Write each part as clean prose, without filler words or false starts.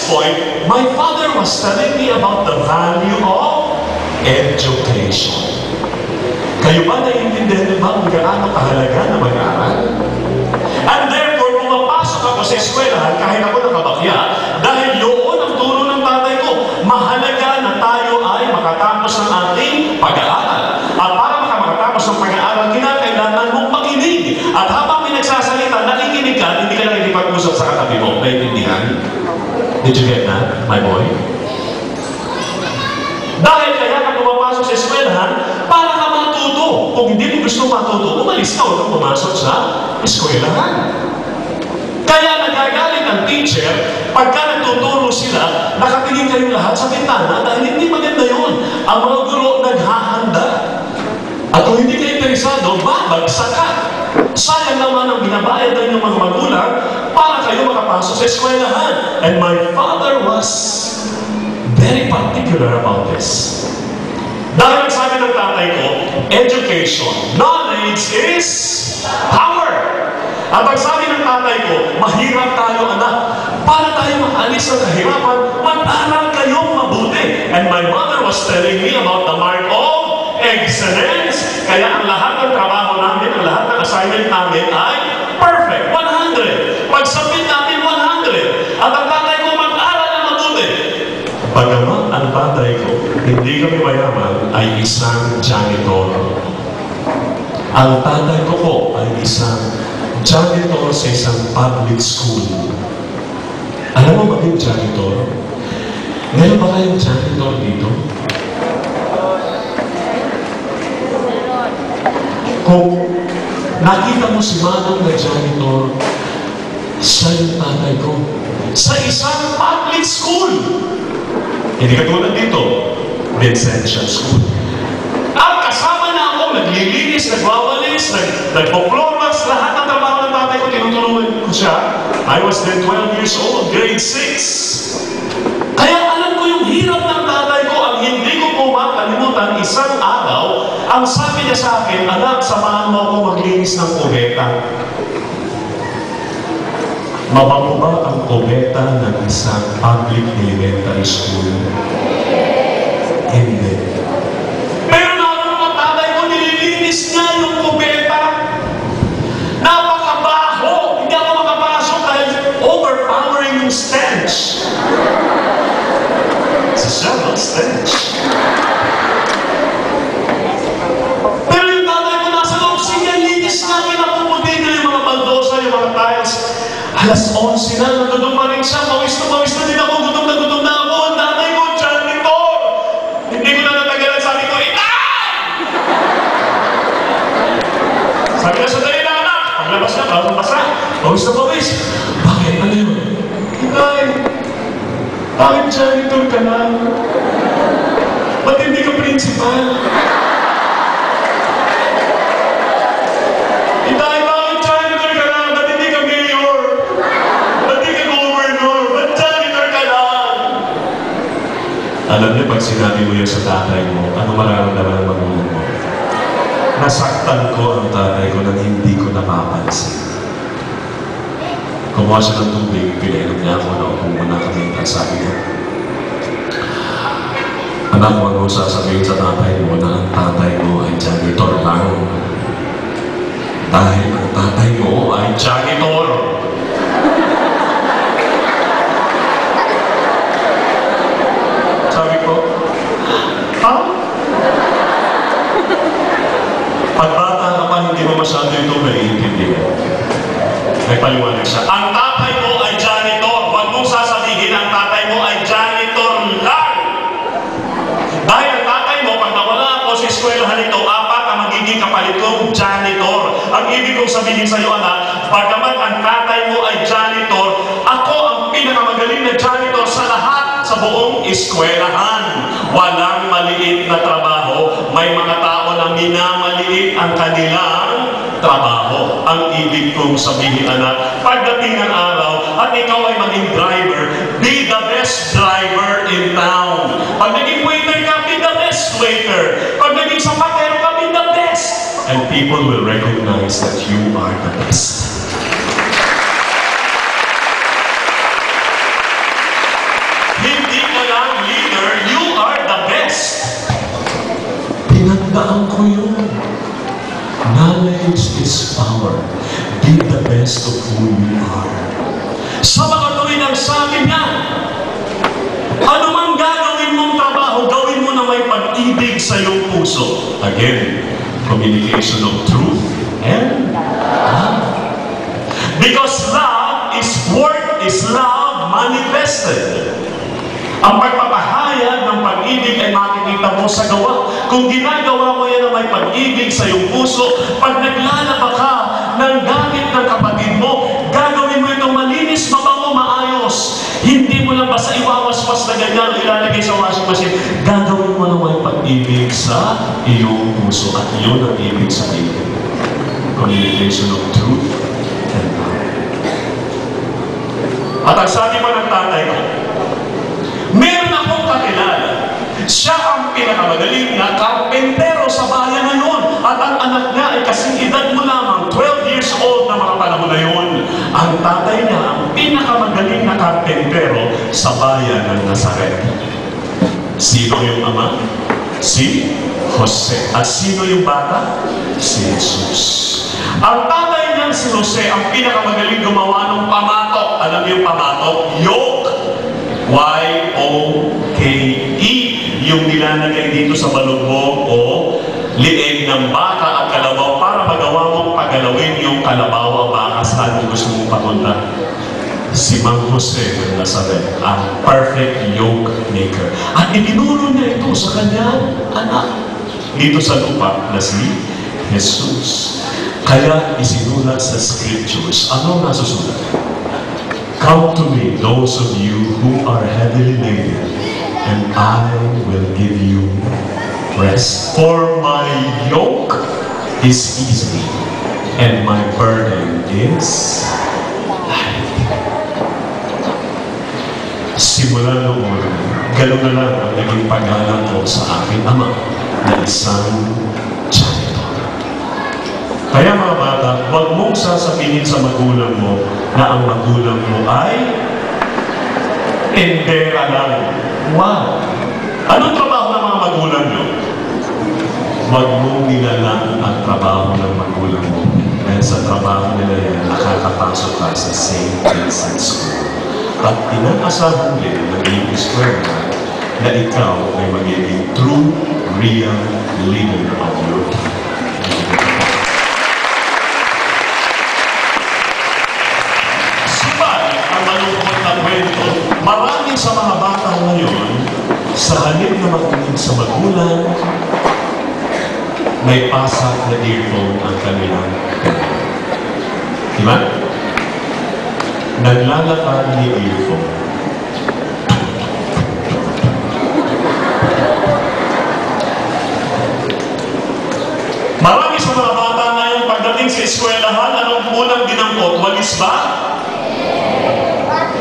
point, my father was telling me about the value of education. Kayo ba naiintindihan niyo ba kung gaano kahalaga na mag-aral? And therefore, pumapasok ako sa eskwelahan kahit ako nakabakya dahil yun ang turo ng tatay ko. Mahalaga na tayo ay makatapos ng ating pag-aaral. At para makatapos ng pag-aaral, kinakailangan mong makinig. At habang pinagsasalita, nakikinig ka, hindi ka nakikipag-usap sa katabi mo. Naiintindihan? Did you get that, my boy? Dahil kaya ka pumapasok sa eskwelahan para ka matuto. Kung hindi mo gusto matuto, umalis ka o pumasok sa eskwelahan. Kaya nagagalit ang teacher pagka nagtuturo sila, nakatingin kayong lahat sa bintana dahil hindi maganda yun. Ang mga guro naghahanda. At kung hindi kayo interesado, babagsak ka. Sayang naman ang binabayad ng mga magulang para kayo makapasok sa eskwelahan. And my father was very particular about this. Dahil ang sabi ng tatay ko, education, knowledge is power. At ang sabi ng tatay ko, mahirap tayo anak. Para tayo maalis ng kahirapan, mag-aral kayong mabuti. And my mother was telling me about the mark of excellence. Kaya ang lahat ng trabaho namin, ang lahat ng assignment namin ay perfect, 100. Pag-submit namin, 100. At ang tatay ko, mag-aral na mabuti. Bagamat ang tatay ko, hindi kami mayaman, ay isang janitor. Ang tatay ko po ay isang janitor sa isang public school. Alam mo maging janitor? Meron ba kayong janitor dito? Kung nakita mo si Manong na janitor, siya yung tatay ko. Sa isang public school. Hindi katulad dito, Vincentian School. At kasama na ako, naglilinis, nagwawalis, nagpo-floormax, lahat ng trabaho ng tatay ko, tinutulungan ko siya. I was then 12 years old, grade 6. Kaya alam ko yung hirap ng tatay ko, ang hindi ko po makalimutan, isang araw, ang sabi niya sa akin, anak, samahan mo ako maglinis ng kubeta. Mabango ba ang kubeta ng isang public elementary school? Hindi. Pero naroon ang tatay ko, nililinis niya yung kubeta. Napakabaho! Hindi ako makapasok dahil overpowering yung stench. Sa siya, no? Stench. Pero yung tatay ko nasa loob, sinilinis niya, pinapuputi na yung mga baldosa, yung mga tiles. Alas 11 na, nagudong pa rin siya. Pawis na din ako, gutom na ako. Ang tatay ko, janitor! Hindi ko na natagalan, sabi ko, itay! Sabi na, sandali na anak. Paglabas na, bagong basa. Pawis na pawis. Bakit? Ano yun? Itay! Bakit janitor ka na? Ba't hindi ka principal? Itay, bakit janitor ka na? Ba't hindi ka mayor? Ba't hindi ka governor? Ba't janitor ka lang? Alam niyo, pag sinabi mo yun sa tatay mo, ano mararamdaman ng magulang mo? Nasaktan ko ang tatay ko nang hindi ko napapansin. Kumuha siya ng tubig, pinainom niya ako na kung muna kami, at sabi niya, anak, huwag mo sasabihin sa tatay mo na ang tatay mo ay janitor lang. Dahil ang tatay mo ay janitor. Sabi ko, ha? Pag bata ka pa, hindi mo masyado ito maiintindihan. May paliwanag siya. Ang tatay mo ay janitor. Huwag mong sasabihin ang tatay mo ay janitor lang. Dahil ang tatay mo, pag nawala ako sa eskwelahan ito, apat ang magiging kapalit kong janitor. Ang ibig kong sabihin sa iyo, anak, bagamat ang tatay mo ay janitor, ako ang pinakamagaling na janitor sa lahat sa buong eskwelahan. Walang maliit na trabaho. May mga tao na minamaliit ang kanilang trabaho. Ang ibig kong sabihin, anak, pagdating ng araw at ikaw ay maging driver, be the best driver in town. Pag naging waiter ka, be the best waiter. Pag naging sapatero ka, be the best. And people will recognize that you are the best. Tandaan ko yun. Knowledge is power. Be the best of who you are. Sa mga tuwid ang sabi niya, ano man gagawin mong trabaho, gawin mo na may pag-ibig sa iyong puso. Again, communication of truth and love. Because love is love manifested. Ang pagpapahayag ng pag-ibig ay makikita mo sa gawa. Kung ginagawa mo yan na may pag-ibig sa iyong puso, pag naglalaba ka ng gamit ng kapatid mo, gagawin mo itong malinis, mabango, maayos. Hindi mo lang basta iwawaswas na ganyan o ilalagay sa washing machine. Gagawin mo na may pag-ibig sa iyong puso. At iyon ang ibig sabihin. Communication of truth and love. At ang sabi pa ng tatay ko, meron akong kakilala. Siya ang pinakamagaling na karpentero sa bayan ngayon. At ang anak niya ay kasing edad mo lamang, 12 years old na mga panahon na yun. Ang tatay niya ang pinakamagaling na karpentero sa bayan ng Nazaret. Sino yung ama? Si Jose. At sino yung bata? Si Jesus. Ang tatay niyang si Jose ang pinakamagaling gumawa ng pamatok. Alam niyo yung pamatok? Yoke. Y-O-K-E. Yung nilalagay dito sa balugbog o lieg ng baka at kalabaw para magawa mong pagalawin yung kalabaw ang baka saan mo gusto mong papunta. Si Mang Jose ng Nazaret, ang perfect yoke maker. At itinuro niya ito sa kanyang anak dito sa lupa na si Jesus. Kaya isinulat sa scriptures. Ano ang nasusulat? Come to me, those of you who are heavily laden, and I will give you rest. For my yoke is easy, and my burden is light. Simula noon, gano'n na lang ang naging pag-alam ko sa aking ama na isang janitor. Kaya mga bata, huwag mong sasabihin sa magulang mo na ang magulang mo ay tendera lang. Wow! Anong trabaho ng mga magulang nyo? Huwag mong nilalang ang trabaho ng magulang mo. Dahil sa trabaho nila yan, nakakapasok ka sa St. Vincent School. At inaasahan din ng iyong eskwela na ikaw ay magiging true, real leader of your time. Marami sa mga bata ngayon, sa halip na makinig sa magulang, may pasak na earphone ang kanilang kanya. Diba? Naglalakad ni earphone. Marami sa mga bata ngayon, pagdating sa eskwelahan, anong unang dinampot? Walis ba?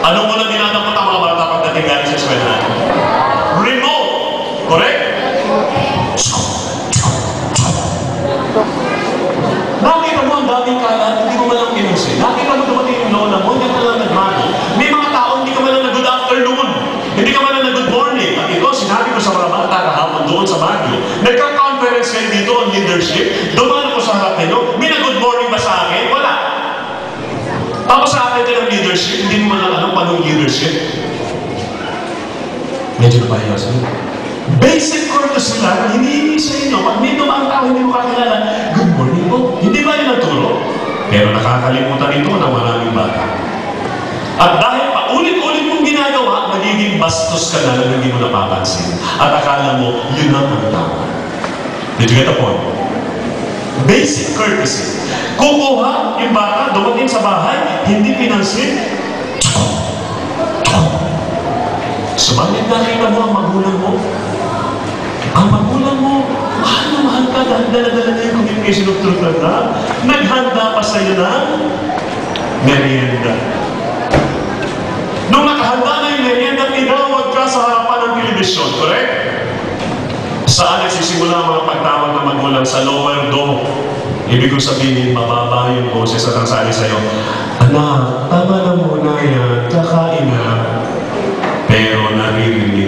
Anong unang dinadampot ang mga bata pagdating galing sa eskwelahan? Remote! Correct? Nakita mo ang daming kalat, hindi mo malang pinusin. Nakita mo dumating yung lola mo, hindi ka malang nagmano. May mga tao, hindi ka malang na-good afternoon. Hindi ka malang na-good morning. At ito, sinabi ko sa mga bata kahapon doon sa Baguio. Nagka-conference kayo dito on leadership. Dumaan ako sa harap ninyo. May na-good morning ba sa akin? Wala. Tapos sa akin ng leadership, hindi mo malang alam paano leadership. Medyo napahiya sa'yo. Basic courtesy lang, hinihingi sa inyo. Pag may dumang tao, hindi mo kakilala, good morning po. Hindi ba yun ang turo? Pero nakakalimutan ito ng maraming bata. At dahil paulit-ulit mong ginagawa, magiging bastos ka na hindi mo napapansin. At akala mo, yun ang tama. Did you get the point? Basic courtesy. Kukuha yung bata, dumating sa bahay, hindi pinansin. Subalit nakita mo ang magulang mo. Ang magulang mo, mahal na mahal ka dahil dala-dala na yung communication of truth and love. Naghanda pa sa'yo ng merienda. Nung nakahanda na yung merienda, tinawag ka sa harapan ng telebisyon, correct? Saan nagsisimula ang mga pagtawag ng magulang sa lower dome? Ibig kong sabihin, mababa yung boses at ang sabi sa'yo, anak, tama na muna yan, kakain na. Pero naririnig